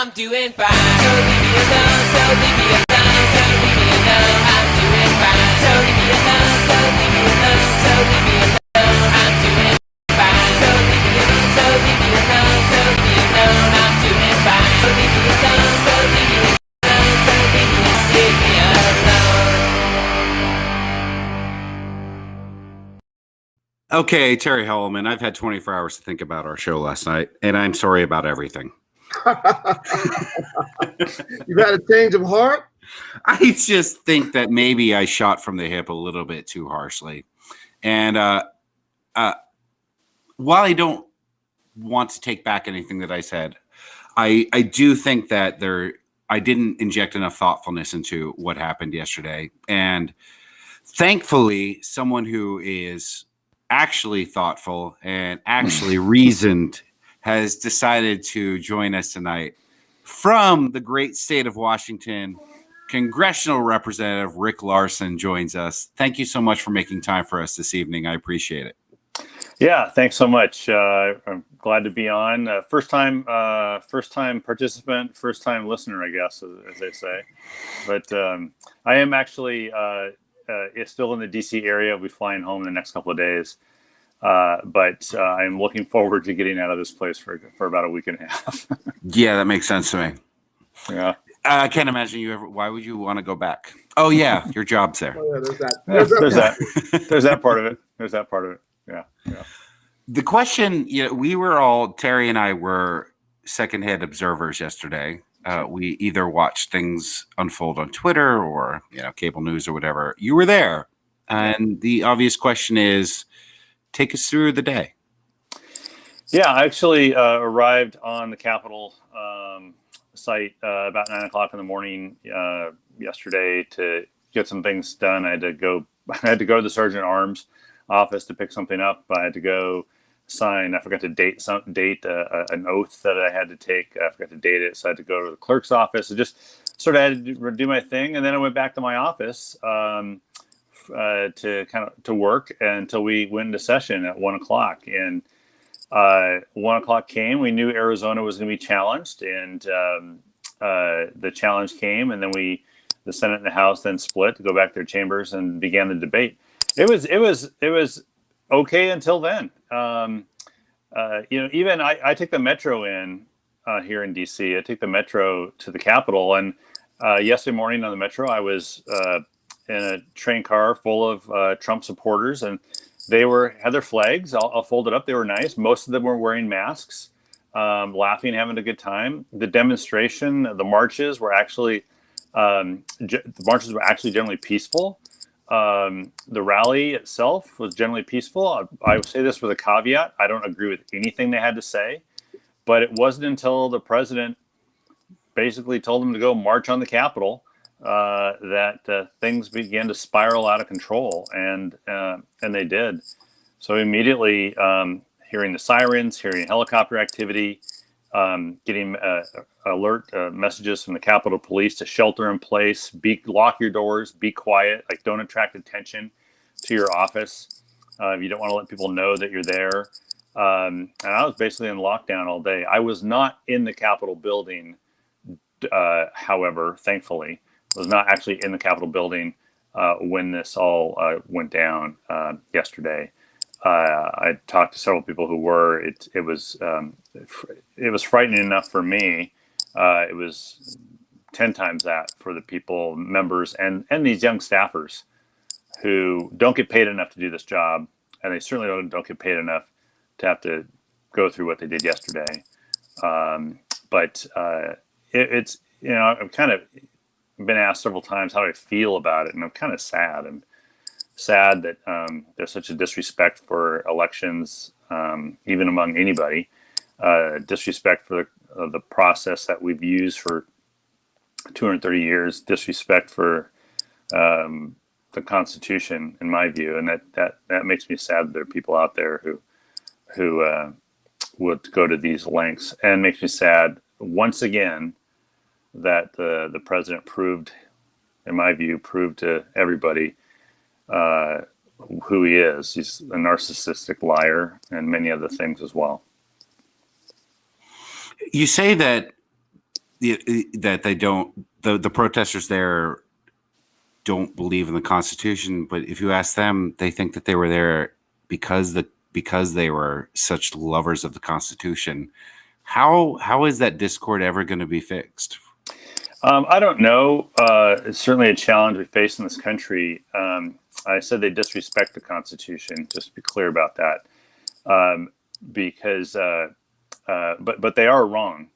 I'm doing fine. So leave me alone, so leave me alone, so leave me alone. I'm doing fine. So leave me alone, so leave me alone, so leave me alone. I'm doing fine. So leave me alone, so leave me alone, so leave me alone. I'm doing fine. So leave me alone, so leave me alone, so leave me alone. Okay, Terry Hellman, I've had 24 hours to think about our show last night, and I'm sorry about everything. You've had a change of heart? I just think that maybe I shot from the hip a little bit too harshly. And while I don't want to take back anything that I said, I do think that I didn't inject enough thoughtfulness into what happened yesterday. And thankfully, someone who is actually thoughtful and actually reasoned has decided to join us tonight. From the great state of Washington, Congressional Representative Rick Larsen joins us. Thank you so much for making time for us this evening. I appreciate it. Yeah, thanks so much. I'm glad to be on. First time participant, first time listener, I guess, as they say. But I am actually still in the DC area. I'll be flying home in the next couple of days. But I'm looking forward to getting out of this place for about a week and a half. Yeah, that makes sense to me. Yeah. I can't imagine you ever. Why would you want to go back? Oh yeah, your job's there. Oh, yeah, there's that. There's that part of it. There's that part of it. Yeah. The question, Terry and I were secondhand observers yesterday. We either watched things unfold on Twitter or cable news or whatever. You were there, and the obvious question is, take us through the day. Yeah, I actually arrived on the Capitol site about 9 o'clock in the morning yesterday to get some things done. I had to go to the Sergeant at Arms office to pick something up. I had to go sign. I forgot to date an oath that I had to take. I forgot to date it, so I had to go to the clerk's office. I just sort of had to do my thing, and then I went back to my office to work until we went into session at 1 o'clock. And 1 o'clock came. We knew Arizona was going to be challenged, and the challenge came, and then the Senate and the House then split to go back to their chambers and began the debate. It was okay until then. Even I take the metro in here in DC. I take the metro to the Capitol, and yesterday morning on the metro, I was in a train car full of Trump supporters, and they had their flags. I'll fold it up. They were nice. Most of them were wearing masks, laughing, having a good time. The demonstration, the marches were actually generally peaceful. The rally itself was generally peaceful. I would say this with a caveat. I don't agree with anything they had to say, but it wasn't until the president basically told them to go march on the Capitol that things began to spiral out of control, and they did. So immediately, hearing the sirens, hearing helicopter activity, getting alert messages from the Capitol Police to shelter in place, lock your doors, be quiet, don't attract attention to your office. You don't want to let people know that you're there. And I was basically in lockdown all day. I was not in the Capitol building, however, thankfully. Was not actually in the Capitol building when this all went down yesterday. I talked to several people who were. It was frightening enough for me. It was 10 times that for the people, members, and these young staffers who don't get paid enough to do this job, and they certainly don't get paid enough to have to go through what they did yesterday. But it's I've kind of been asked several times how I feel about it, and I'm kind of sad. I'm sad that there's such a disrespect for elections, even among anybody. Disrespect for the process that we've used for 230 years. Disrespect for the Constitution, in my view, and that makes me sad that there are people out there who would go to these lengths, and makes me sad once again that the president proved to everybody who he is. He's a narcissistic liar and many other things as well. You say that that they don't, the protesters there don't believe in the Constitution, but if you ask them, they think that they were there because they were such lovers of the Constitution. How is that discord ever going to be fixed? I don't know. It's certainly a challenge we face in this country. I said they disrespect the Constitution, just to be clear about that, because but they are wrong.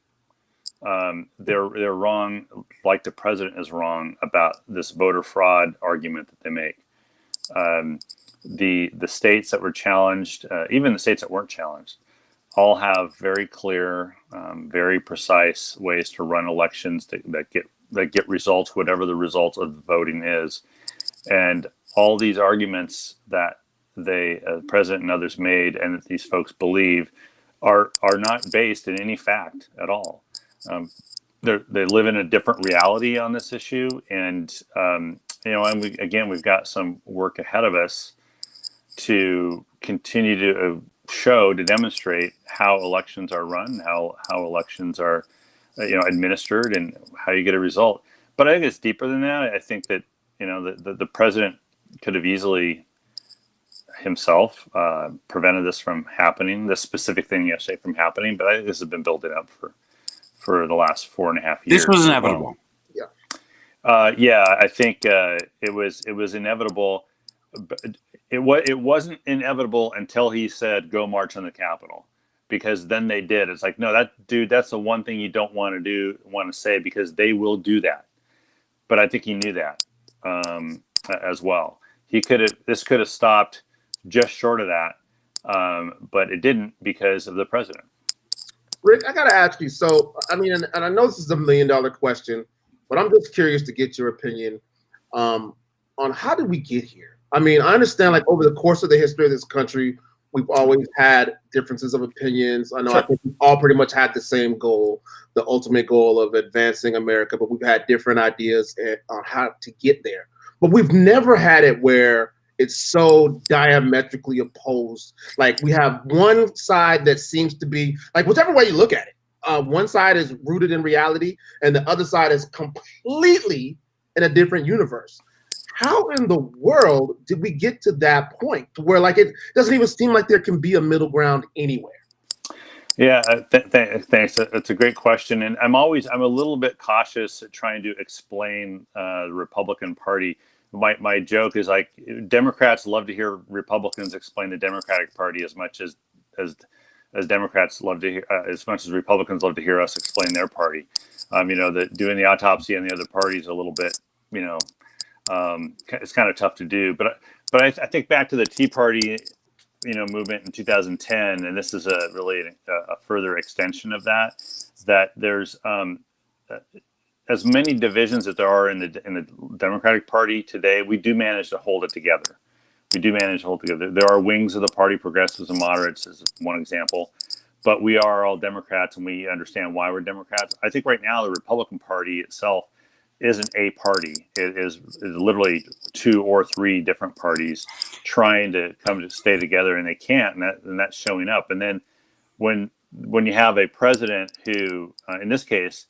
They're wrong, like the president is wrong about this voter fraud argument that they make. The states that were challenged, even the states that weren't challenged, all have very clear, very precise ways to run elections that get results, whatever the result of the voting is. And all these arguments that the president and others made and that these folks believe are not based in any fact at all. They live in a different reality on this issue, and we've got some work ahead of us to continue to demonstrate how elections are run, how elections are administered, and how you get a result. But I think it's deeper than that. I think that the president could have easily himself prevented this from happening, this specific thing yesterday from happening. But I think this has been building up for the last 4.5 years. This was inevitable. I think it was inevitable. But it wasn't inevitable until he said, "Go march on the Capitol," because then they did. It's like, no, that's the one thing you don't want to say, because they will do that. But I think he knew that as well. This could have stopped just short of that, but it didn't because of the president. Rick, I got to ask you. So, I mean, and I know this is $1 million question, but I'm just curious to get your opinion on how did we get here? I mean, I understand, like, over the course of the history of this country, we've always had differences of opinions. I know, I think we've all pretty much had the same goal, the ultimate goal of advancing America, but we've had different ideas on how to get there. But we've never had it where it's so diametrically opposed. Like, we have one side that seems to be, like, whichever way you look at it, one side is rooted in reality, and the other side is completely in a different universe. How in the world did we get to that point to where, like, it doesn't even seem like there can be a middle ground anywhere? Yeah, thanks. That's a great question, and I'm a little bit cautious at trying to explain the Republican Party. My joke is, like, Democrats love to hear Republicans explain the Democratic Party as much as Democrats love to hear, as much as Republicans love to hear us explain their party. Doing the autopsy on the other party is a little bit, it's kind of tough to do. But I think back to the Tea Party, movement in 2010, and this is really a further extension of that. That there's as many divisions that there are in the Democratic Party today, we do manage to hold it together. There are wings of the party, progressives and moderates is one example, but we are all Democrats, and we understand why we're Democrats. I think right now the Republican Party itself isn't a party. It is literally 2 or 3 different parties trying to come to stay together, and they can't, and that's showing up. And then when you have a president who, in this case,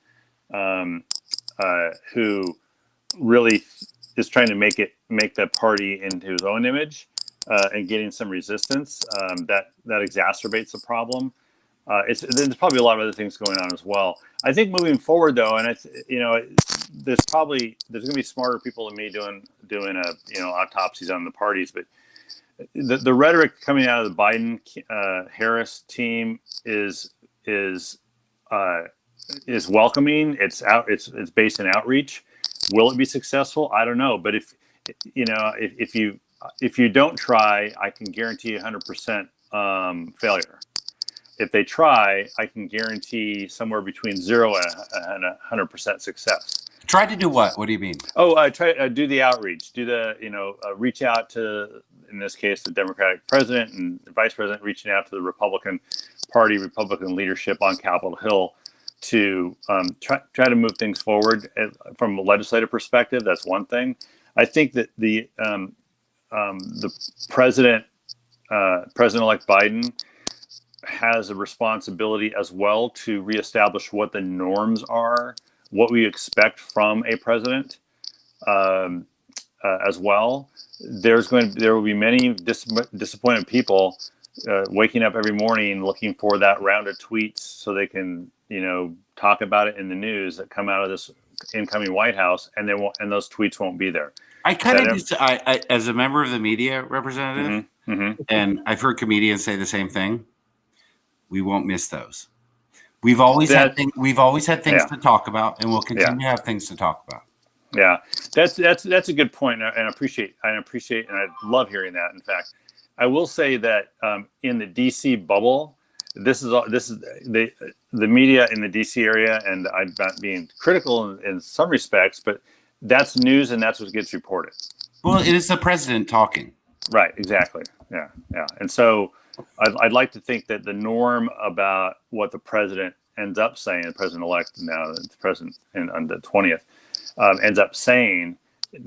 who really is trying to make that party into his own image, and getting some resistance, that exacerbates the problem. There's probably a lot of other things going on as well. I think moving forward, though, and there's going to be smarter people than me doing autopsies on the parties, but the rhetoric coming out of the Biden Harris team is welcoming. It's based in outreach. Will it be successful? I don't know. But if you don't try, I can guarantee 100% failure. If they try, I can guarantee somewhere between 0 and 100% success. Try to do what? What do you mean? Oh, try to do the outreach. Do the reach out to, in this case, the Democratic president and the vice president, reaching out to the Republican Party, Republican leadership on Capitol Hill to try to move things forward from a legislative perspective. That's one thing. I think that the President-elect Biden has a responsibility as well to reestablish what the norms are, what we expect from a president, as well. There will be many disappointed people waking up every morning looking for that round of tweets so they can, talk about it in the news that come out of this incoming White House, and those tweets won't be there. I as a member of the media representative, and I've heard comedians say the same thing. We won't miss those. We've always had things to talk about, and we'll continue to have things to talk about. Yeah, that's a good point, and I appreciate, and I love hearing that. In fact, I will say that in the DC bubble, this is the media in the DC area, and I'm not being critical in some respects, but that's news, and that's what gets reported. Well, it is the president talking. Right. Exactly. Yeah. And so I'd like to think that the norm about what the president ends up saying, the president-elect now, the president on the 20th, ends up saying,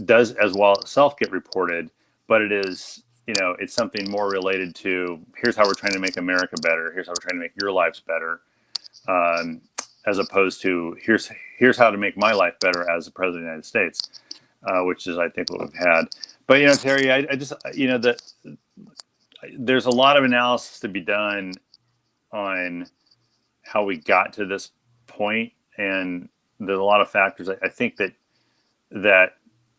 does as well itself get reported, but it is, it's something more related to, here's how we're trying to make America better, here's how we're trying to make your lives better, as opposed to here's how to make my life better as the president of the United States, which is, I think, what we've had. But, Terry, I just, there's a lot of analysis to be done on how we got to this point, and there's a lot of factors. I think that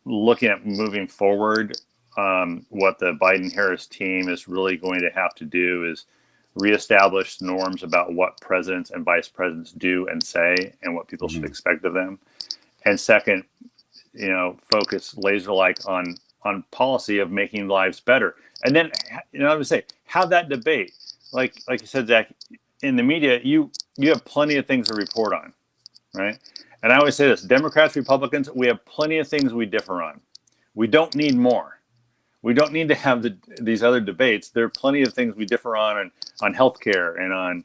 looking at moving forward, what the Biden-Harris team is really going to have to do is reestablish norms about what presidents and vice presidents do and say, and what people should expect of them. And second, focus laser-like on policy of making lives better. And then, I would say, have that debate. Like you said, Zach, in the media, you have plenty of things to report on, right? And I always say this: Democrats, Republicans, we have plenty of things we differ on. We don't need more. We don't need to have these other debates. There are plenty of things we differ on healthcare and on.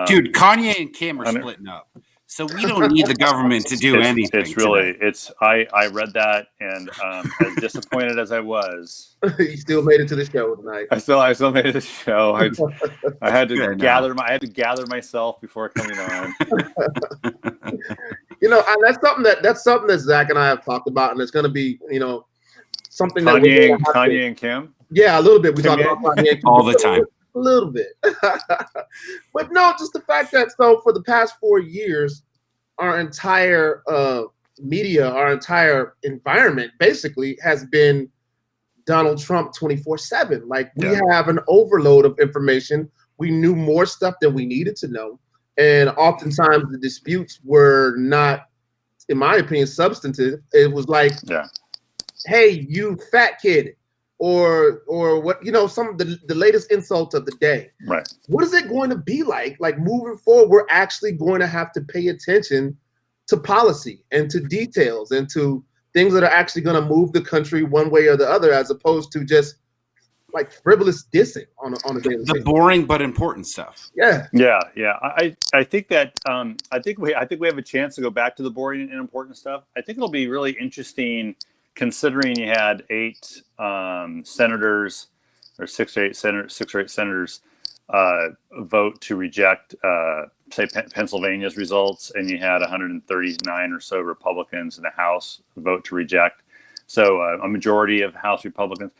Dude, Kanye and Kim are splitting up, so we don't need the government to do anything. It's really, I read that, and as disappointed as I was, you still made it to the show tonight. I still made it to the show. I had to gather myself before coming on. And that's something that Zach and I have talked about, and it's going to be, something Kanye and Kim. Yeah, a little bit. We talk about Kanye and Kim all the time. A little bit, but no, just the fact that for the past 4 years, our entire media, our entire environment, basically has been Donald Trump 24/7. Like we have an overload of information. We knew more stuff than we needed to know, and oftentimes the disputes were not, in my opinion, substantive. It was like, hey, you fat kid. Or what, some of the latest insults of the day. Right. What is it going to be like? Like moving forward, we're actually going to have to pay attention to policy and to details and to things that are actually going to move the country one way or the other, as opposed to just like frivolous dissing on a daily basis. The boring but important stuff. Yeah. I think that I think we have a chance to go back to the boring and important stuff. I think it'll be really interesting, considering you had 8 senators, or 6 or 8 senators vote to reject, say, Pennsylvania's results, and you had 139 or so Republicans in the House vote to reject. So a majority of House Republicans.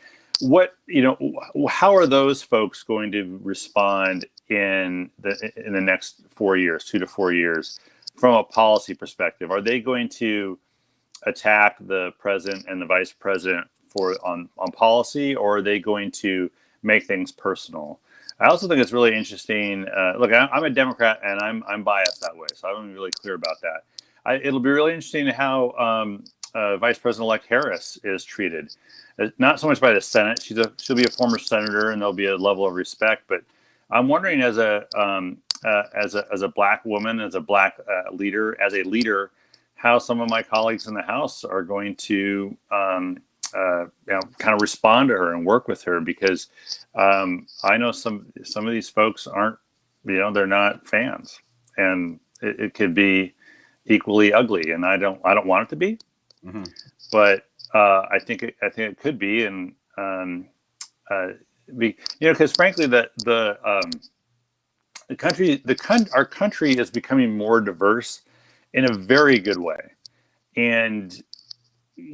How are those folks going to respond in the next 4 years, 2 to 4 years, from a policy perspective? Are they going to attack the president and the vice president on policy, or are they going to make things personal? I also think it's really interesting. Look, I'm a Democrat, and I'm biased that way, so I want to be really clear about that. It'll be really interesting how Vice President-elect Harris is treated. Not so much by the Senate. She'll be a former senator, and there'll be a level of respect. But I'm wondering, as a black woman, as a black leader, how some of my colleagues in the House are going to kind of respond to her and work with her, because I know some of these folks aren't, they're not fans, and it could be equally ugly, and I don't want it to be, but I think it could be, and because frankly the our country is becoming more diverse in a very good way, and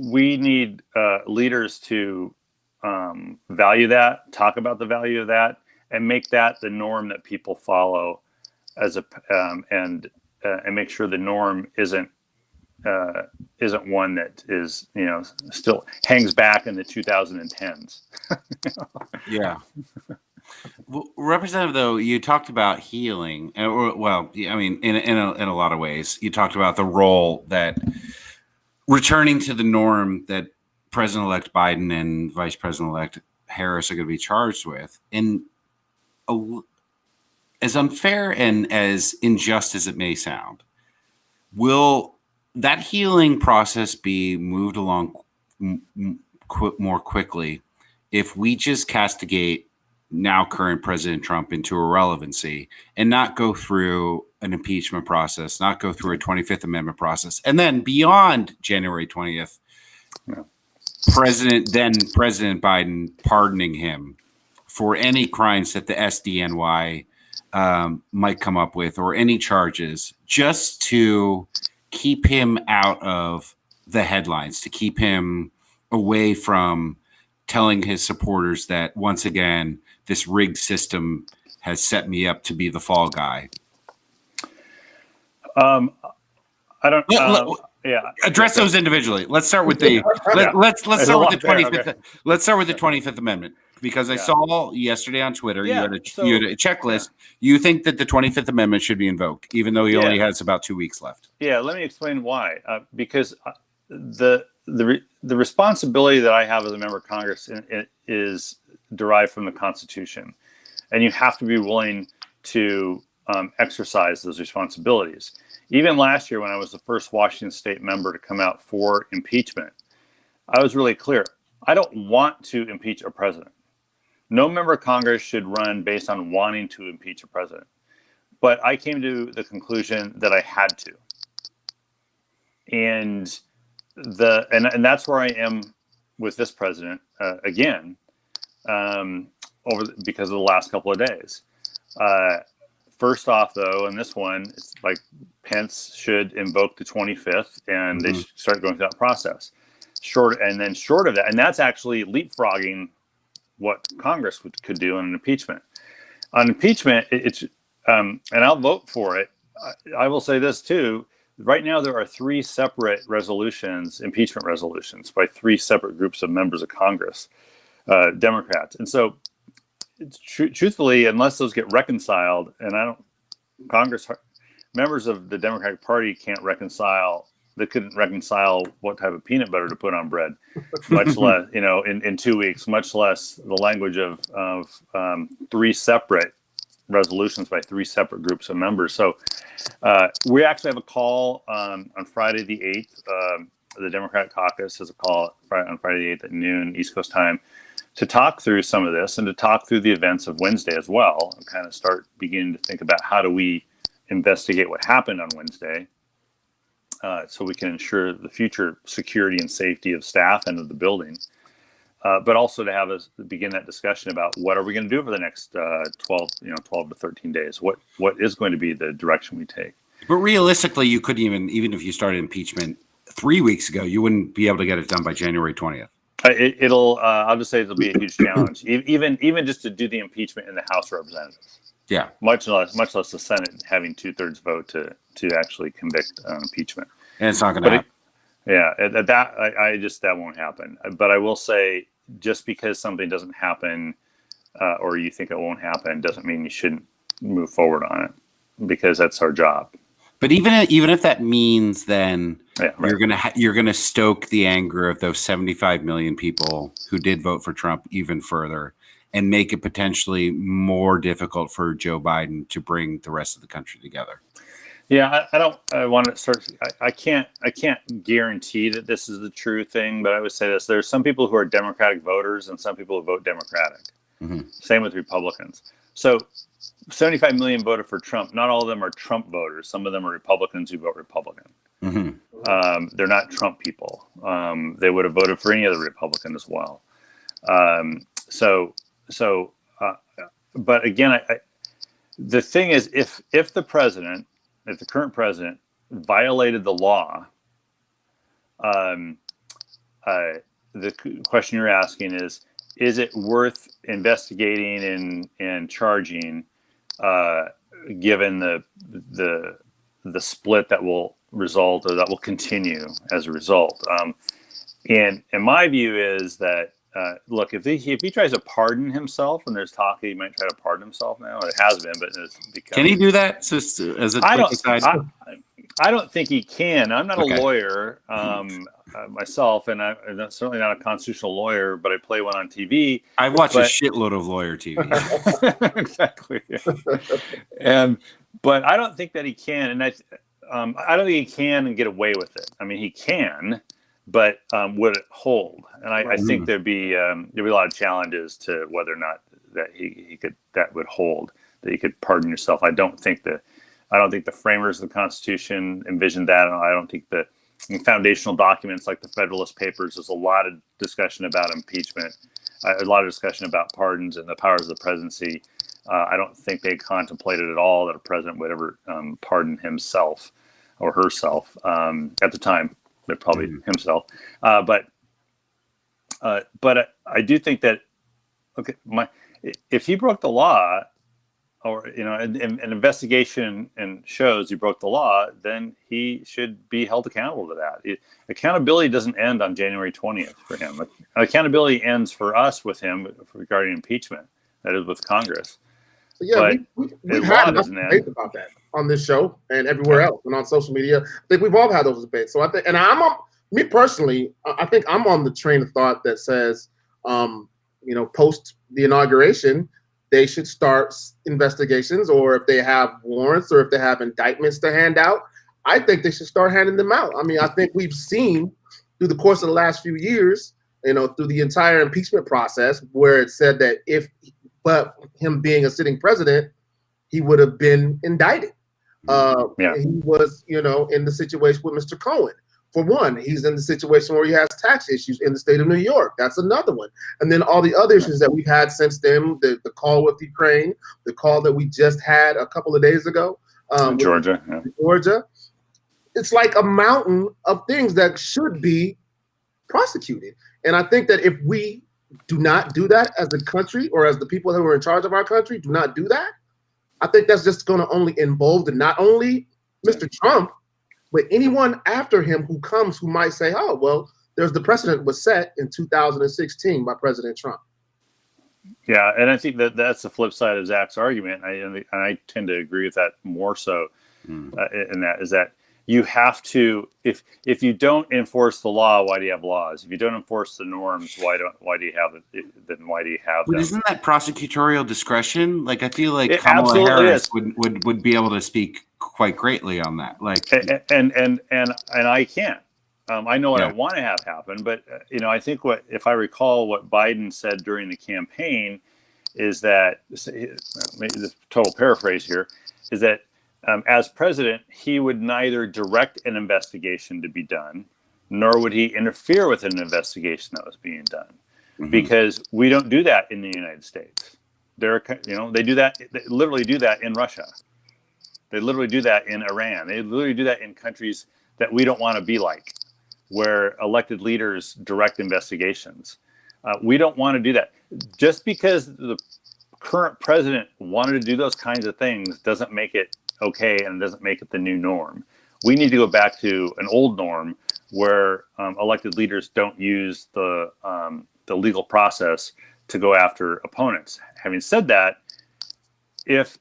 we need leaders to value that, talk about the value of that, and make that the norm that people follow as and make sure the norm isn't one that is, still hangs back in the 2010s. Yeah. Well, Representative, though, you talked about healing, well, I mean, in a lot of ways, you talked about the role that returning to the norm that President-elect Biden and Vice President-elect Harris are going to be charged with. And as unfair and as unjust as it may sound, will that healing process be moved along more quickly if we just castigate now current President Trump into irrelevancy and not go through an impeachment process, not go through a 25th Amendment process, and then beyond January 20th, President Biden pardoning him for any crimes that the SDNY might come up with, or any charges, just to keep him out of the headlines, to keep him away from telling his supporters that, once again, this rigged system has set me up to be the fall guy. I don't. Address those individually. Let's start with the let's start with the 25th. Okay. Let's start with the 25th Amendment, because I saw yesterday on Twitter you had a checklist. You think that the 25th Amendment should be invoked, even though he only has about 2 weeks left. Yeah, let me explain why. Because the responsibility that I have as a member of Congress is derived from the Constitution, and you have to be willing to exercise those responsibilities. Even last year, when I was the first Washington State member to come out for impeachment, I was really clear. I don't want to impeach a president. No member of Congress should run based on wanting to impeach a president. But I came to the conclusion that I had to. And that's where I am with this president again, because of the last couple of days. First off, though, in this one, it's like Pence should invoke the 25th, and they should start going through that process. Short of that, and that's actually leapfrogging what Congress could do on an impeachment. On impeachment, and I'll vote for it. I will say this too. Right now, there are 3 separate resolutions, impeachment resolutions, by 3 separate groups of members of Congress, Democrats. And so, truthfully, unless those get reconciled, and members of the Democratic Party can't reconcile. They couldn't reconcile what type of peanut butter to put on bread, much less, in 2 weeks, much less the language of 3 separate resolutions by 3 separate groups of members. So we actually have a call on Friday the 8th. The Democratic caucus has a call on Friday the 8th at noon East Coast time to talk through some of this and to talk through the events of Wednesday as well, and kind of start beginning to think about how do we investigate what happened on Wednesday, so we can ensure the future security and safety of staff and of the building, but also to have us begin that discussion about what are we going to do over the next 12 to 13 days. What is going to be the direction we take? But realistically, you couldn't even if you started impeachment 3 weeks ago, you wouldn't be able to get it done by January 20th. I'll just say it'll be a huge challenge, even just to do the impeachment in the House of Representatives. Yeah, much less the Senate having 2/3 vote to actually convict impeachment. And it's not going to happen. That won't happen. But I will say, just because something doesn't happen, or you think it won't happen, doesn't mean you shouldn't move forward on it, because that's our job. But even if that means then you're gonna stoke the anger of those 75 million people who did vote for Trump even further, and make it potentially more difficult for Joe Biden to bring the rest of the country together. Yeah, I can't guarantee that this is the true thing, but I would say this: there's some people who are Democratic voters and some people who vote Democratic. Mm-hmm. Same with Republicans. So 75 million voted for Trump. Not all of them are Trump voters. Some of them are Republicans who vote Republican. Mm-hmm. They're not Trump people. They would have voted for any other Republican as well. But again, the thing is, if the current president violated the law, the question you're asking is it worth investigating and charging, given the split that will result or that will continue as a result? And my view is that, look, if he tries to pardon himself, and there's talk he might try to pardon himself now, it has been, but it's become. Can he do that? Just as a quick aside? I don't think he can. I'm not Okay. a lawyer myself, and I'm certainly not a constitutional lawyer, but I play one on TV. I've watched a shitload of lawyer TV. Exactly. But I don't think that he can, and I don't think he can and get away with it. I mean, he can, but would it hold? And I think there'd be a lot of challenges to whether or not that that would hold, that you could pardon yourself. I don't think the framers of the Constitution envisioned that. I don't think in foundational documents like the Federalist Papers, there's a lot of discussion about impeachment, a lot of discussion about pardons and the powers of the presidency. I don't think they contemplated at all that a president would ever pardon himself or herself at the time, but probably himself. But I do think that, okay, if he broke the law, or an investigation and shows he broke the law, then he should be held accountable to that. Accountability doesn't end on January 20th for him. Accountability ends for us with him regarding impeachment. That is with Congress. So yeah, we've had enough debates about that on this show and everywhere else and on social media. I think we've all had those debates. So I think, and me personally, I think I'm on the train of thought that says, post the inauguration, they should start investigations, or if they have warrants or if they have indictments to hand out, I think they should start handing them out. I mean, I think we've seen through the course of the last few years, through the entire impeachment process, where it said that but him being a sitting president, he would have been indicted. He was, in the situation with Mr. Cohen. For one, he's in the situation where he has tax issues in the state of New York. That's another one. And then all the other issues that we've had since then, the call with Ukraine, the call that we just had a couple of days ago. Georgia. Georgia. It's like a mountain of things that should be prosecuted. And I think that if we do not do that as a country, or as the people who are in charge of our country do not do that, I think that's just going to only embolden not only Mr. Trump, but anyone after him who might say, oh, well, there's the precedent was set in 2016 by President Trump. Yeah, and I think that's the flip side of Zach's argument. And I tend to agree with that more so. And that is that you have to, if you don't enforce the law, why do you have laws? If you don't enforce the norms, why do you have it? Then why do you have them? Isn't that prosecutorial discretion? Like, I feel like Kamala Harris would be able to speak quite greatly on that. Like, and I can't. I know what I want to have happen, but I think if I recall what Biden said during the campaign is that, maybe this total paraphrase here, is that as president, he would neither direct an investigation to be done, nor would he interfere with an investigation that was being done, because we don't do that in the United States. They do that. They literally do that in Russia. They literally do that in Iran. They literally do that in countries that we don't want to be like, where elected leaders direct investigations. We don't want to do that. Just because the current president wanted to do those kinds of things doesn't make it okay, and doesn't make it the new norm. We need to go back to an old norm where elected leaders don't use the legal process to go after opponents. Having said that, if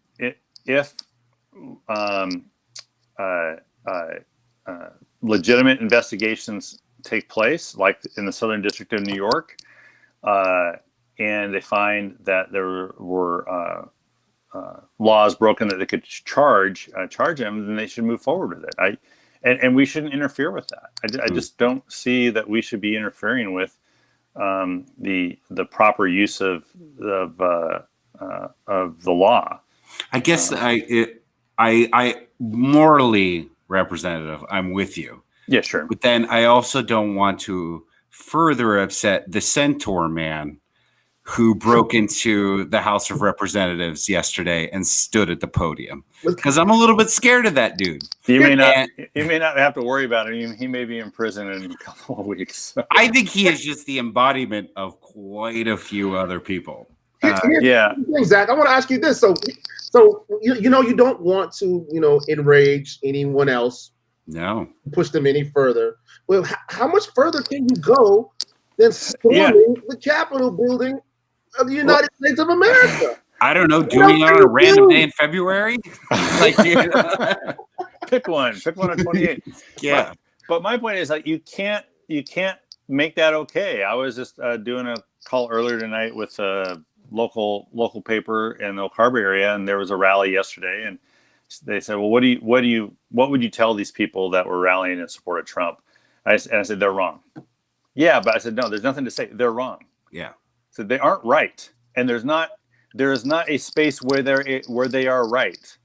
legitimate investigations take place, like in the Southern District of New York, and they find that there were laws broken that they could charge him, then they should move forward with it. And we shouldn't interfere with that. I just don't see that we should be interfering with the proper use of the law. I guess I morally representative, I'm with you. Yeah, sure. But then I also don't want to further upset the centaur man who broke into the House of Representatives yesterday and stood at the podium, because I'm a little bit scared of that dude. You may not have to worry about it. He may be in prison in a couple of weeks. I think he is just the embodiment of quite a few other people. Yeah, Zach, I want to ask you this. So you know, you don't want to, you know, enrage anyone else. No. Push them any further. Well, how much further can you go than storming the Capitol building of the United States of America? I don't know. Doing it on a random day in February? Like, Pick one on 28. Yeah. But my point is, like, you can't make that okay. I was just doing a call earlier tonight with a local paper in the Oak Harbor area, and there was a rally yesterday, and they said, well, what would you tell these people that were rallying in support of Trump? I said, they're wrong. Yeah, but I said, no, there's nothing to say. They're wrong. Yeah. So they aren't right. And there is not a space where they are right.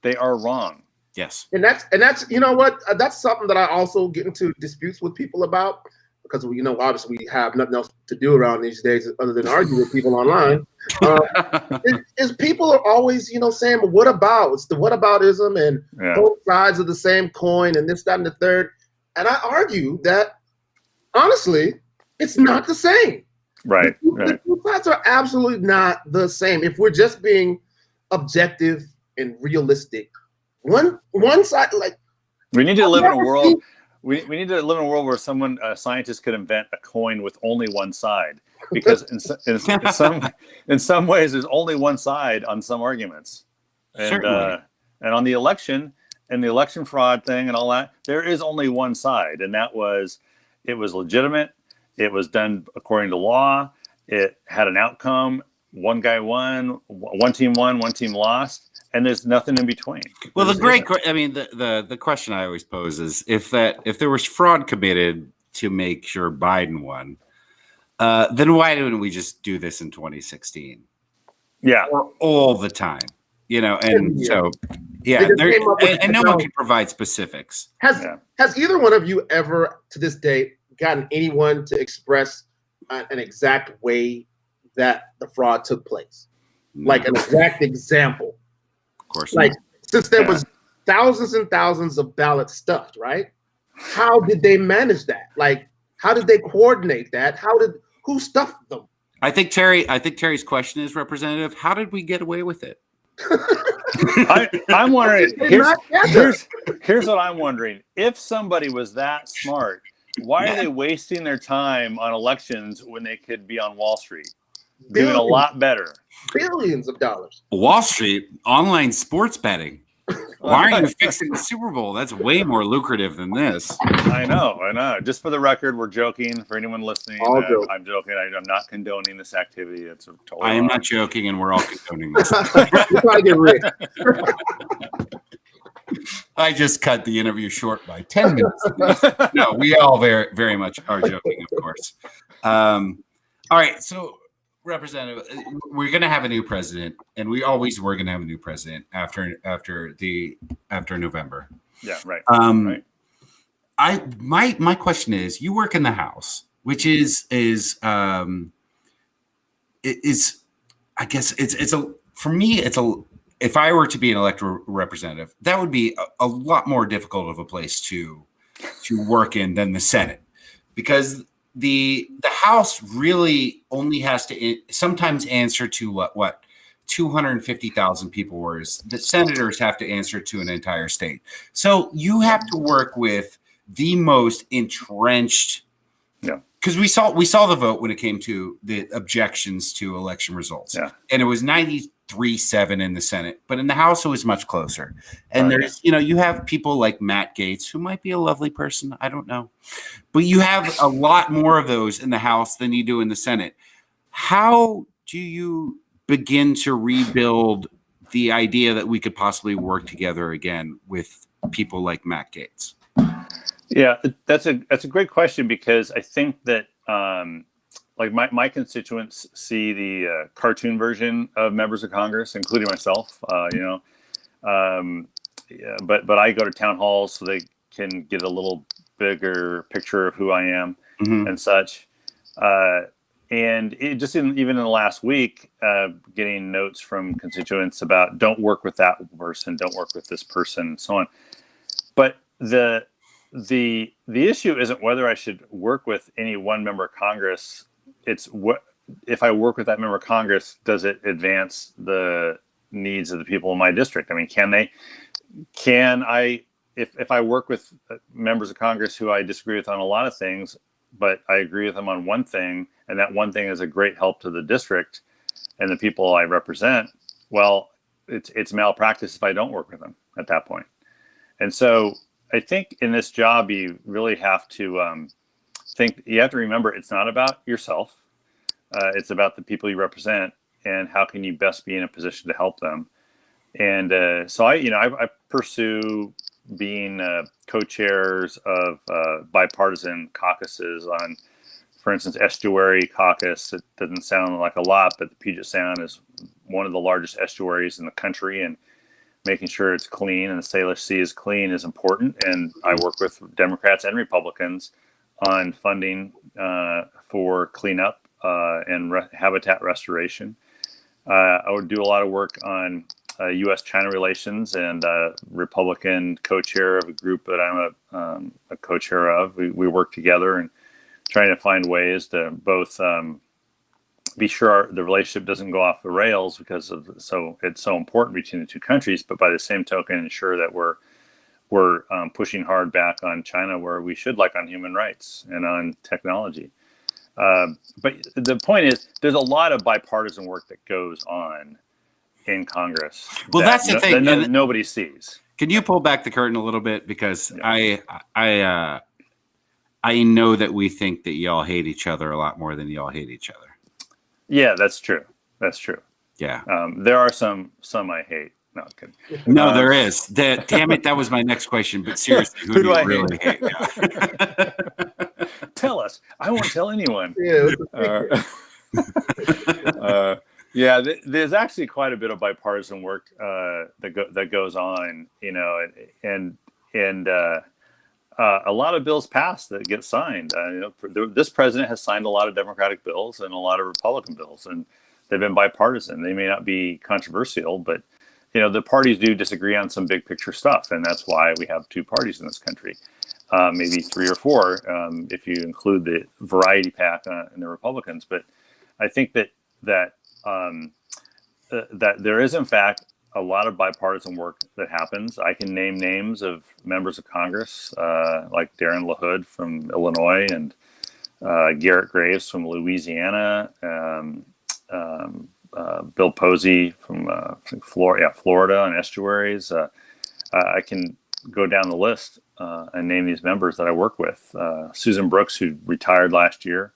They are wrong. Yes. And that's you know what? That's something that I also get into disputes with people about, because you know, obviously we have nothing else to do around these days other than argue with people online. Is people are always, you know, saying, well, what about? It's the whataboutism and both sides of the same coin and this, that, and the third. And I argue that honestly, it's not the same. Right. The two sides are absolutely not the same. If we're just being objective and realistic, one side, like, we need to live in a world. We need to live in a world where a scientist could invent a coin with only one side, because in some ways there's only one side on some arguments, and on the election and the election fraud thing and all that, there is only one side, and it was legitimate. It was done according to law. It had an outcome. One guy won, one team lost, and there's nothing in between. Well, the question I always pose is, if there was fraud committed to make sure Biden won, then why didn't we just do this in 2016? Yeah, or all the time, you know? And so, yeah, and no one can provide specifics. Has either one of you ever, to this day, gotten anyone to express an exact way that the fraud took place? Like an exact example? Of course. Like, since there was thousands and thousands of ballots stuffed, right? How did they manage that? Like, how did they coordinate that? Who stuffed them? I think Terry's question is, Representative, how did we get away with it? I'm wondering, here's what I'm wondering. If somebody was that smart, why are they wasting their time on elections when they could be on Wall Street doing a lot better? Billions of dollars. Wall Street, online sports betting. Why are you fixing the Super Bowl? That's way more lucrative than this. I know. Just for the record, we're joking. For anyone listening, I'm joking. I'm not condoning this activity. It's totally I am not joking, and we're all condoning this. You're trying to get rich. I just cut the interview short by 10 minutes. No, we all very, very much are joking, of course. All right, so Representative, we're going to have a new president, and we always were going to have a new president after November. Yeah, right. Right. My question is, you work in the House, which is I guess it's for me, if I were to be an elected representative, that would be a lot more difficult of a place to work in than the Senate, because the House really only has to sometimes answer to what 250,000 people, whereas the senators have to answer to an entire state. So you have to work with the most entrenched. Yeah. Because we saw the vote when it came to the objections to election results. Yeah. And it was 93-7 in the Senate, but in the House it was much closer. And there's, you have people like Matt Gaetz, who might be a lovely person, I don't know. But you have a lot more of those in the House than you do in the Senate. How do you begin to rebuild the idea that we could possibly work together again with people like Matt Gaetz? Yeah, that's a great question, because I think that like my constituents see the cartoon version of members of Congress, including myself. But I go to town halls so they can get a little bigger picture of who I am and such. And it just even in the last week, getting notes from constituents about don't work with that person, don't work with this person, and so on. But the issue isn't whether I should work with any one member of Congress. It's what if I work with that member of Congress, does it advance the needs of the people in my district? I mean, can I if I work with members of Congress who I disagree with on a lot of things, but I agree with them on one thing, and that one thing is a great help to the district and the people I represent, well, it's malpractice if I don't work with them at that point. And so I think in this job, you really have to you have to remember it's not about yourself. It's about the people you represent and how can you best be in a position to help them. And so I pursue being co-chairs of bipartisan caucuses on, for instance, estuary caucus. It doesn't sound like a lot, but the Puget Sound is one of the largest estuaries in the country, and making sure it's clean and the Salish Sea is clean is important. And I work with Democrats and Republicans on funding for cleanup and habitat restoration. I would do a lot of work on U.S.-China relations, and Republican co-chair of a group that I'm a co-chair of. We work together and trying to find ways to both be sure the relationship doesn't go off the rails because it's so important between the two countries, but by the same token, ensure that we're pushing hard back on China where we should, like on human rights and on technology. But the point is, there's a lot of bipartisan work that goes on in Congress. Well, that's the thing. That nobody sees. Can you pull back the curtain a little bit? Because I know that we think that y'all hate each other a lot more than y'all hate each other. Yeah, that's true. That's true. Yeah. There are some I hate. No, I'm kidding. No, there is. Damn it, that was my next question. But seriously, who do you really hate? Yeah. Tell us. I won't tell anyone. Yeah, there's actually quite a bit of bipartisan work that goes on, and a lot of bills pass that get signed. This president has signed a lot of Democratic bills and a lot of Republican bills, and they've been bipartisan. They may not be controversial, but the parties do disagree on some big picture stuff, and that's why we have two parties in this country, maybe three or four if you include the variety pack in the Republicans. But I think that there is, in fact, a lot of bipartisan work that happens. I can name names of members of Congress like Darren LaHood from Illinois and Garrett Graves from Louisiana, Bill Posey from Florida on estuaries. I can go down the list and name these members that I work with. Susan Brooks, who retired last year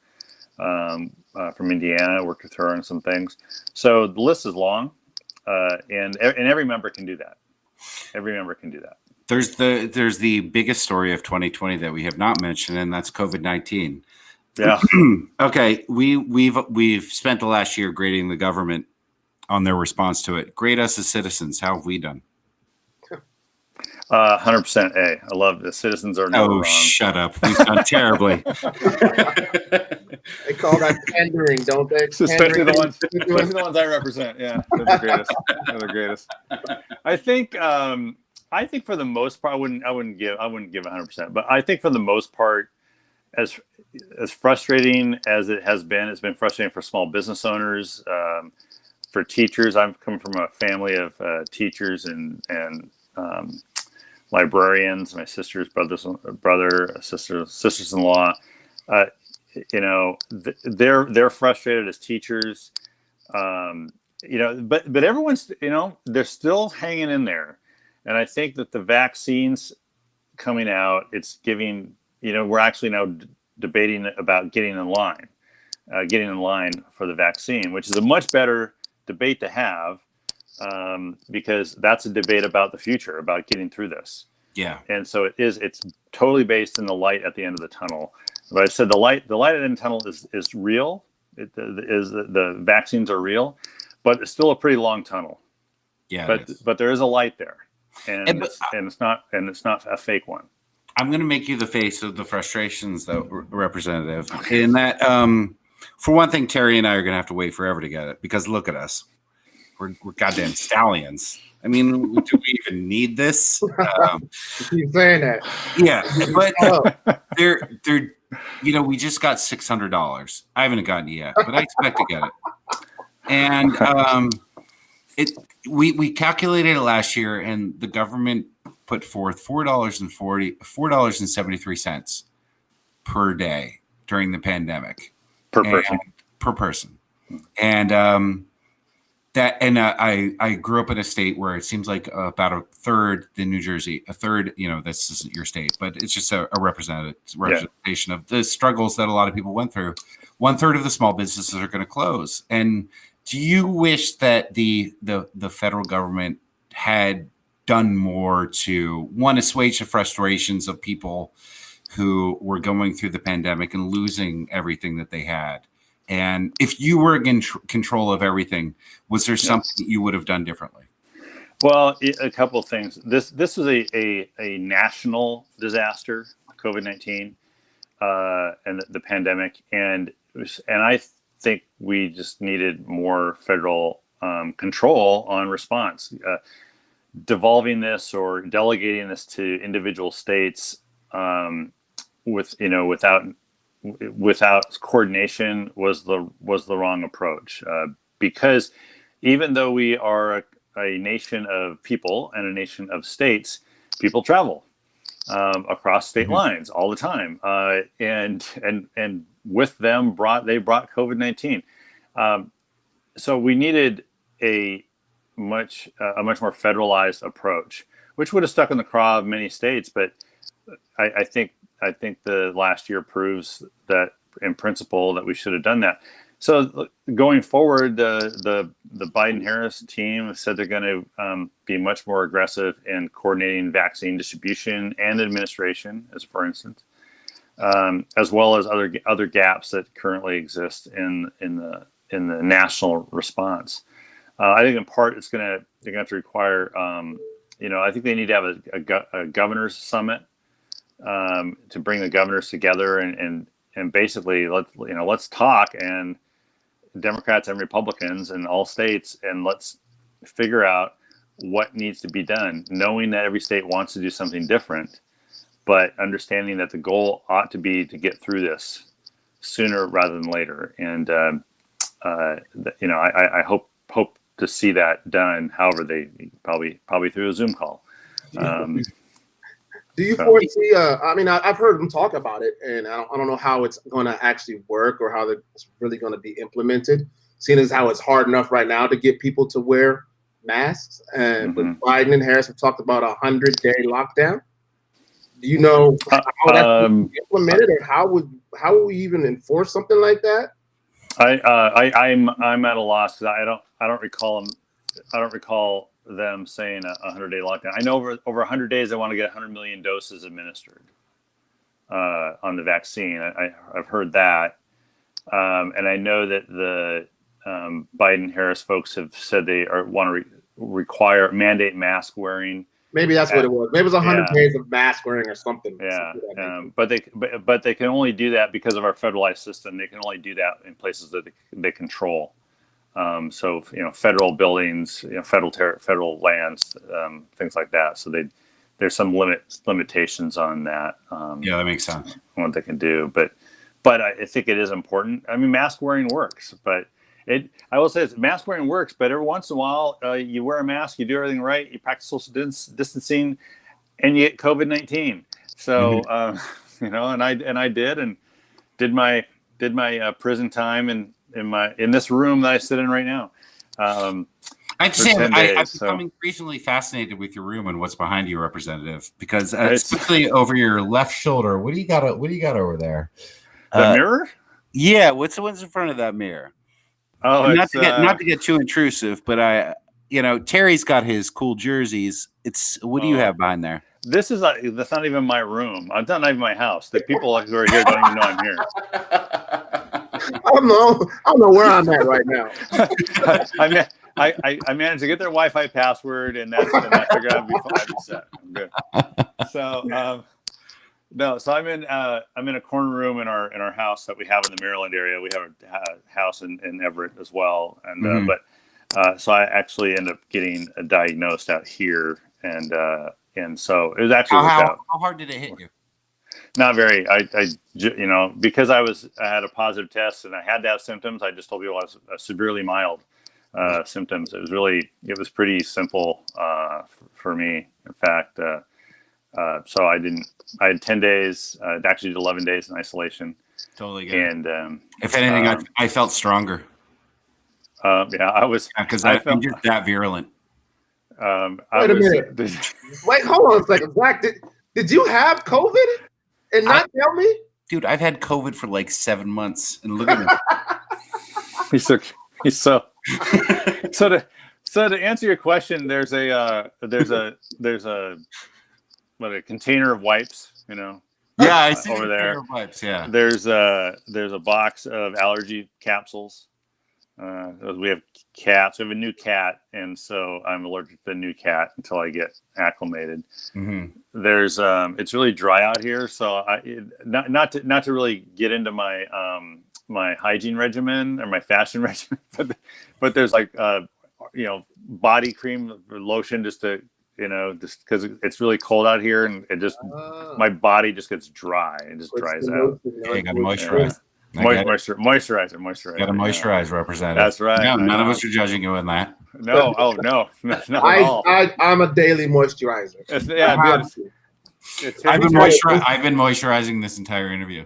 from Indiana, I worked with her on some things. So the list is long. And every member can do that. Every member can do that. There's the biggest story of 2020 that we have not mentioned, and that's COVID-19. Yeah. Okay, we've spent the last year grading the government on their response to it. Grade us as citizens. How have we done? 100% A. I love the citizens are never wrong. Shut up. We've done terribly. They call that pandering, don't they? Especially the ones I represent. Yeah, they're the greatest. They're the greatest. I think for the most part, I wouldn't give 100%, but I think for the most part, as frustrating as it has been, it's been frustrating for small business owners, for teachers. I've come from a family of teachers and librarians. My sisters in-law. They're frustrated as teachers. But everyone's they're still hanging in there, and I think that the vaccines coming out, it's giving. We're actually now debating about getting in line for the vaccine, which is a much better debate to have. Because that's a debate about the future, about getting through this. Yeah. And so it's totally based in the light at the end of the tunnel. But I said the light at the end of the tunnel is real. The vaccines are real, but it's still a pretty long tunnel. Yeah. But there is a light there, and it's not a fake one. I'm going to make you the face of the frustrations, though, Representative, in that For one thing, Terry and I are going to have to wait forever to get it because look at us. We're goddamn stallions. I mean, do we even need this? You keep saying that. Yeah, but Oh, they're we just got $600. I haven't gotten it yet, but I expect to get it. And we calculated it last year, and the government put forth $4.73 per day during the pandemic Per person. And I grew up in a state where it seems like about a third in New Jersey, a third, this isn't your state, but it's just a representation of the struggles that a lot of people went through. 1/3 of the small businesses are going to close. And do you wish that the federal government had done more to assuage the frustrations of people who were going through the pandemic and losing everything that they had? And if you were in control of everything, was there something you would have done differently? Well, a couple of things. This was a national disaster, COVID-19, and the pandemic, and I think we just needed more federal control on response. Devolving this or delegating this to individual states without coordination was the wrong approach, because even though we are a nation of people and a nation of states, people travel across state lines all the time, and with them brought COVID-19. So we needed a much more federalized approach, which would have stuck in the craw of many states, but I think the last year proves that in principle that we should have done that. So going forward, the Biden-Harris team said they're going to be much more aggressive in coordinating vaccine distribution and administration, as for instance, as well as other gaps that currently exist in the national response. I think in part they're going to have to require, I think they need to have a governor's summit to bring the governors together and basically let's talk, and Democrats and Republicans in all states, and let's figure out what needs to be done, knowing that every state wants to do something different, but understanding that the goal ought to be to get through this sooner rather than later. And I hope to see that done. However, they probably through a Zoom call. Do you foresee? I've heard them talk about it, and I don't know how it's going to actually work or how it's really going to be implemented. Seeing as how it's hard enough right now to get people to wear masks, and with Biden and Harris have talked about 100-day lockdown. Do you know how that's implemented, or how will we even enforce something like that? I'm at a loss because I don't recall them saying a 100-day lockdown. I know over 100 days they want to get 100 million doses administered on the vaccine. I've heard that, and I know that the Biden-Harris folks have said they want to mandate mask wearing. Maybe that's what it was. Maybe it was 100 days of mask wearing or something. Yeah, but they can only do that because of our federalized system. They can only do that in places that they control. So federal buildings, federal lands, things like that. So there's some limitations on that. Yeah, that makes sense. What they can do, but I think it is important. I mean, mask wearing works, but I will say mask wearing works, but every once in a while you wear a mask, you do everything right, you practice social distancing, and you get COVID-19. So and I did my prison time in this room that I sit in right now. I have to say, I'm becoming increasingly fascinated with your room and what's behind you, Representative, because especially over your left shoulder. What do you got over there? The mirror? Yeah, what's in front of that mirror? Oh, not to get too intrusive, but Terry's got his cool jerseys. What do you have behind there? That's not even my room. It's not even my house. The people who are here don't even know I'm here. I don't know where I'm at right now. I managed to get their Wi-Fi password, and I figured I'd be fine. I'm good. So No, so I'm in a corner room in our house that we have in the Maryland area. We have a house in Everett as well, and so I actually ended up getting diagnosed out here, and so it was actually worked out. How hard did it hit you? Not very. I because I had a positive test and I had to have symptoms. I just told people I was severely mild symptoms. It was pretty simple for me. In fact, so I had 10 days. I actually did 11 days in isolation. Totally good. And if anything, I felt stronger. Yeah, I was because I'm just that virulent. Wait a minute. Wait, hold on a second, Zach. Did you have COVID and not tell me? Dude, I've had COVID for like 7 months, and look at me. He's so. So to answer your question, there's a container of wipes, Yeah, I see over there. Wipes, yeah. There's a box of allergy capsules. We have cats. We have a new cat, and so I'm allergic to the new cat until I get acclimated. Mm-hmm. There's it's really dry out here, so not to really get into my my hygiene regimen or my fashion regimen, but there's like body cream or lotion just to just because it's really cold out here, and it just my body just gets dry and just dries out. Yeah, you got to moisturize. Moisturizer. Got to moisturize, representative. That's right. No, none of us are judging you in that. No, not at all. I'm a daily moisturizer. I've been moisturizing this entire interview.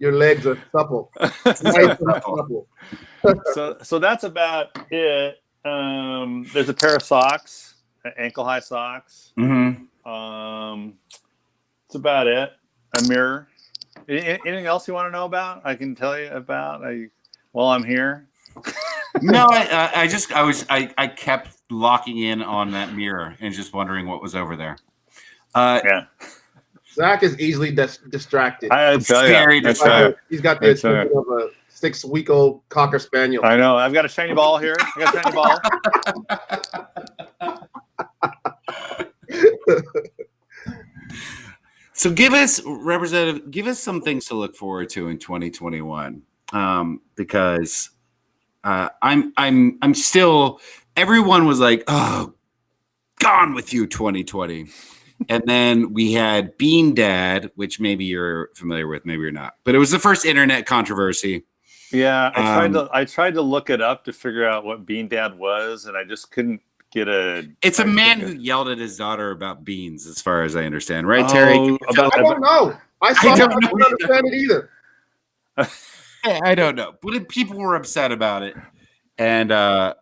Your legs are supple. So that's about it. There's a pair of socks, ankle high socks. Mm-hmm. That's about it. A mirror. Anything else you want to know about? I can tell you about while I'm here. No, I kept locking in on that mirror and just wondering what was over there. Yeah. Zach is easily distracted. I tell you, very distracted. He's got the attention of a 6-week-old Cocker Spaniel. I know. I've got a shiny ball here. I got a shiny ball. So give us, Representative, some things to look forward to in 2021, because I'm still. Everyone was like, "Oh, gone with you, 2020," and then we had Bean Dad, which maybe you're familiar with, maybe you're not, but it was the first internet controversy. Yeah, I tried to look it up to figure out what Bean Dad was, and I just couldn't get It's a man who yelled at his daughter about beans, as far as I understand, right, Terry? I don't know. I don't understand it either. I don't know, but people were upset about it, and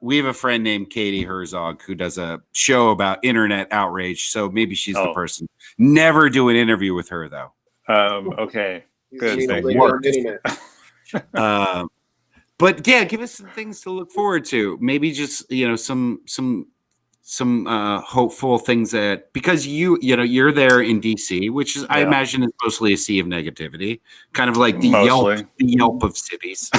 we have a friend named Katie Herzog who does a show about internet outrage. So maybe she's the person. Never do an interview with her though. Okay, good. But yeah, give us some things to look forward to. Maybe just some hopeful things that, because you're there in DC, which is I imagine is mostly a sea of negativity, kind of like the Yelp of cities.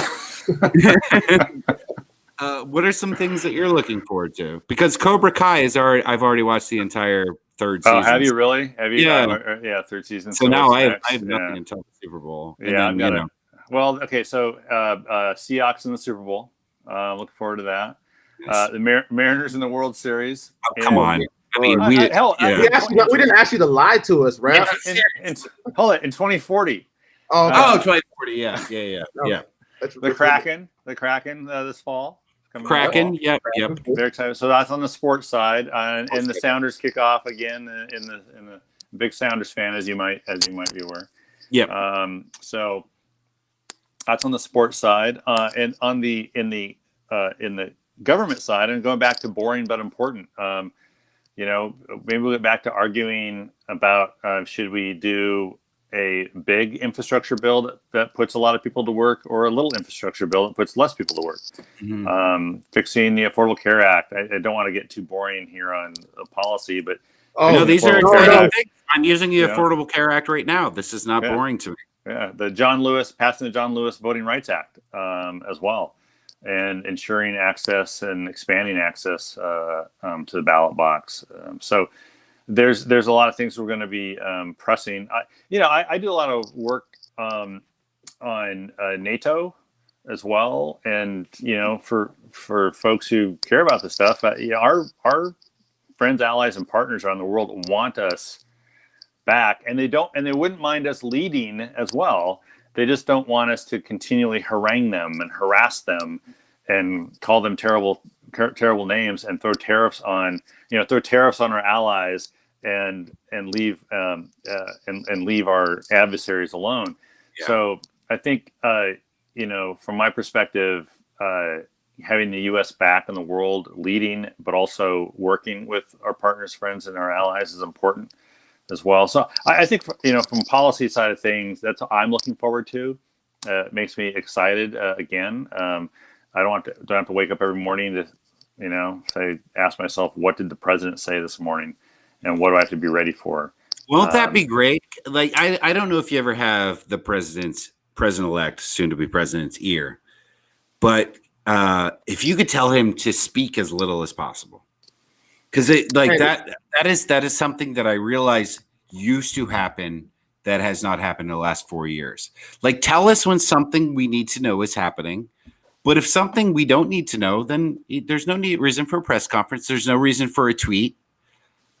What are some things that you're looking forward to? Because Cobra Kai I've already watched the entire third season. Oh, have you really? Have you? Yeah, third season. So now I have nothing until the Super Bowl. And then, Well, okay, so Seahawks in the Super Bowl. Looking forward to that. Yes. The Mariners in the World Series. Oh, come on. I mean, we didn't ask you to lie to us, right? Hold it, in 2040. 2040, yeah. The Kraken this fall. Kraken, yep. Very excited. So that's on the sports side, and the Sounders kick off again in the big Sounders fan, as you might be aware. Yeah. So that's on the sports side, and in the government side, and going back to boring but important. Maybe we'll get back to arguing about should we do a big infrastructure bill that puts a lot of people to work, or a little infrastructure bill that puts less people to work. Mm-hmm. Fixing the Affordable Care Act. I don't want to get too boring here on policy, but these are exciting things. I'm using the Affordable Care Act right now. This is not boring to me. Yeah, passing the John Lewis Voting Rights Act as well, and ensuring access and expanding access to the ballot box. So there's a lot of things we're going to be pressing. I do a lot of work on NATO as well, and for folks who care about this stuff, our friends, allies, and partners around the world want us back, and they wouldn't mind us leading as well. They just don't want us to continually harangue them and harass them and call them terrible names and throw tariffs on our allies and leave our adversaries alone. Yeah. So I think from my perspective, having the U.S. back in the world, leading, but also working with our partners, friends, and our allies is important as well. So I think from policy side of things, that's what I'm looking forward to. It makes me excited again. I don't have to wake up every morning to ask myself, what did the president say this morning, and what do I have to be ready for? Won't that be great? Like I don't know if you ever have the president-elect, soon to be president's ear, but if you could tell him to speak as little as possible, because that is something that I realize used to happen that has not happened in the last 4 years. Like, tell us when something we need to know is happening. But if something we don't need to know, then there's no reason for a press conference. There's no reason for a tweet.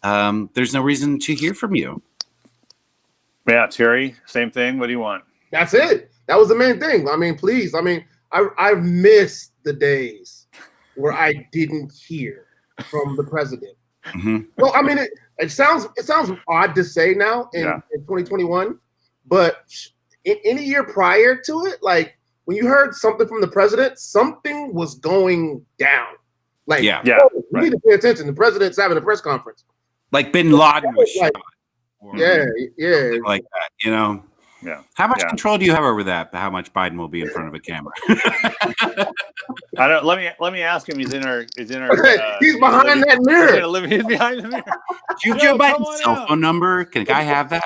There's no reason to hear from you. Yeah, Terry, same thing. What do you want? That's it. That was the main thing. I mean, please. I mean, I've missed the days where I didn't hear from the president. Mm-hmm. Well, I mean, it sounds odd to say now in 2021, but in a year prior to it, like, when you heard something from the president, something was going down. Like, we need to pay attention. The president's having a press conference. Like Bin Laden was shot. Yeah. Like that, Yeah. How much control do you have over that? How much Biden will be in front of a camera? I don't. Let me ask him. He's in our. He's behind that mirror. He's behind the mirror. Do you have Joe Biden's cell phone number? Can I have that?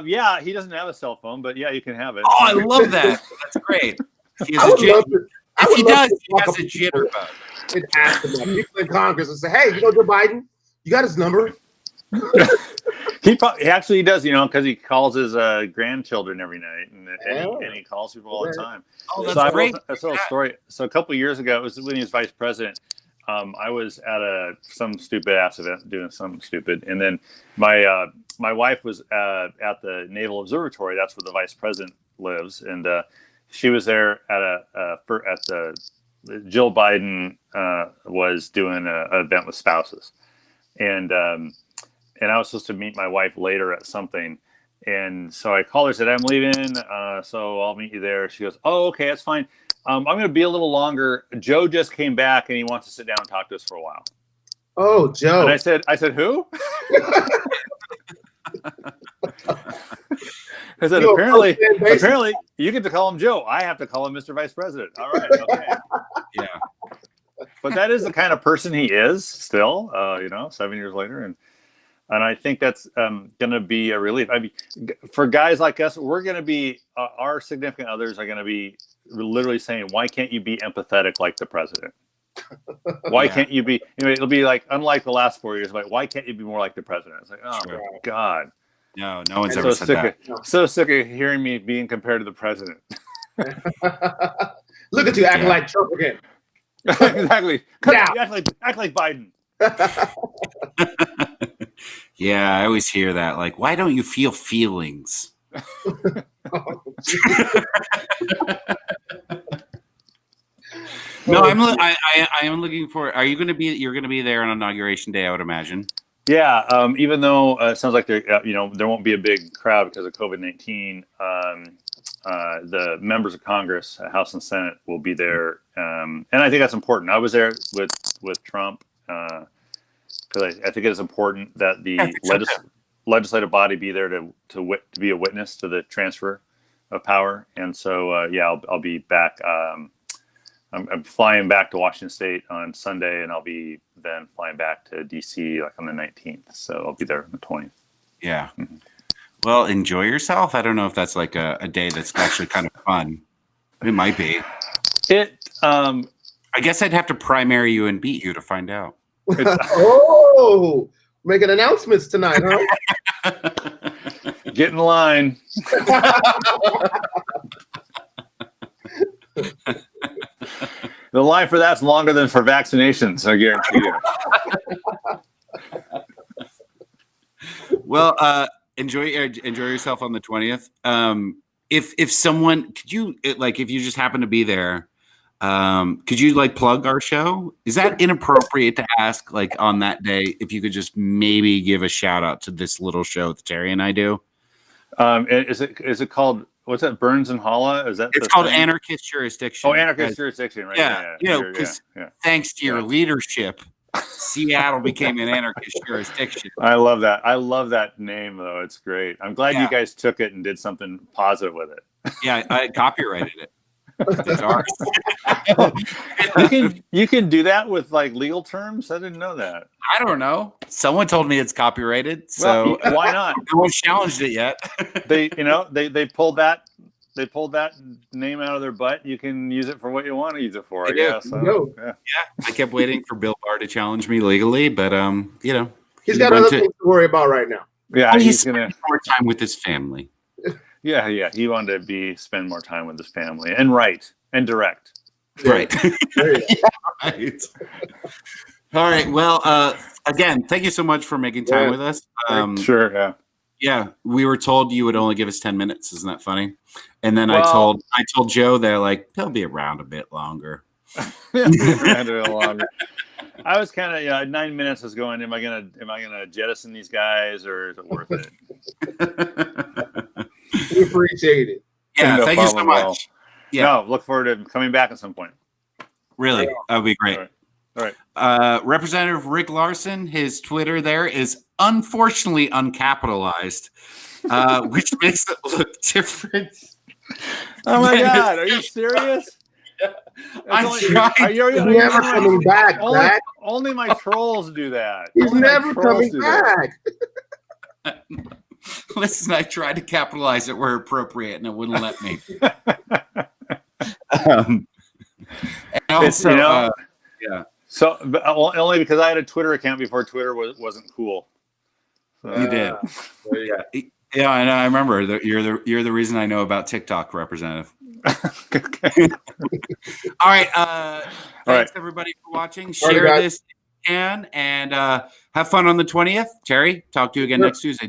Yeah, he doesn't have a cell phone, but yeah, you can have it. Oh, I love that. That's great. He has he has a jitterbug. And ask him people in Congress and say, "Hey, Joe Biden, you got his number?" He actually does, because he calls his grandchildren every night, and he calls people all the time. Oh, that's great. I saw a story. So a couple of years ago, it was when he was vice president. I was at some stupid ass event doing something stupid, and then my wife was at the Naval Observatory. That's where the vice president lives, and she was there at Jill Biden was doing an event with spouses, and I was supposed to meet my wife later at something. And so I called her, said, I'm leaving, so I'll meet you there. She goes, oh, okay, that's fine. I'm going to be a little longer. Joe just came back and he wants to sit down and talk to us for a while. Oh, Joe. And I said, who? I said, apparently you get to call him Joe. I have to call him Mr. Vice President. All right. Okay. Yeah. But that is the kind of person he is still, 7 years later. And I think that's going to be a relief. I mean, for guys like us, we're going to be, our significant others are going to be literally saying, why can't you be empathetic like the president? Why can't you be, it'll be like, unlike the last 4 years, like, why can't you be more like the president? It's like, oh, my God. No one's ever said that. So sick of hearing me being compared to the president. Look at you acting like Trump again. Exactly. Act like Biden. Yeah, I always hear that. Like, why don't you feel feelings? No, I am looking for. Are you going to be? You're going to be there on Inauguration Day, I would imagine. Yeah, even though it sounds like there won't be a big crowd because of COVID-19. The members of Congress, House and Senate, will be there, and I think that's important. I was there with Trump because I think it is important that the legislative body be there to be a witness to the transfer of power. And so I'll be back. I'm flying back to Washington State on Sunday, and I'll be then flying back to DC like on the 19th. So I'll be there on the 20th. Yeah. Mm-hmm. Well, enjoy yourself. I don't know if that's like a day that's actually kind of fun. It might be. I guess I'd have to primary you and beat you to find out. Oh, Making announcements tonight, huh? Get in line. The line for that's longer than for vaccinations, I guarantee you. Well, enjoy yourself on the 20th. If someone could you like if you just happen to be there, could you like plug our show? Is that inappropriate to ask like on that day if you could just maybe give a shout out to this little show that Terry and I do? Is it called what's that? Burns and Holla? Is that it's called Anarchist Jurisdiction? Oh, Anarchist Jurisdiction, right? Yeah, you know, because thanks to your leadership, Seattle became an anarchist jurisdiction. I love that. I love that name, though. It's great. I'm glad you guys took it and did something positive with it. Yeah, I copyrighted it. It's ours. You can do that with like legal terms. I didn't know that. I don't know. Someone told me it's copyrighted, so well, why not? No one's challenged it yet. They pulled that name out of their butt. You can use it for what you want to use it for. I guess. So, yeah. I kept waiting for Bill Barr to challenge me legally, but you know, he's got other things to worry about right now. Yeah, he's gonna more time with his family. Yeah. He wanted to spend more time with his family and write and direct. Right. Right. All right. Well, again, thank you so much for making time with us. Sure. Yeah. Yeah, we were told you would only give us 10 minutes. Isn't that funny? And then I told Joe they're like he'll be around a bit longer. I was kind of 9 minutes was going. Am I gonna jettison these guys or is it worth it? We appreciate it. Yeah, no, thank you so much. Yeah, no, look forward to coming back at some point. Really, that would be great. All right. Representative Rick Larsen, his Twitter there is unfortunately uncapitalized, which makes it look different. Oh my God, are you serious? He's never coming back. Only my trolls do that. He's never coming back. Listen, I tried to capitalize it where appropriate, and it wouldn't let me. And also, yeah. So only because I had a Twitter account before Twitter wasn't cool. So, you did. Yeah, I remember. You're the reason I know about TikTok, Representative. Okay. All right. Thanks everybody for watching. Share this if you can, and have fun on the 20th. Terry, talk to you again next Tuesday.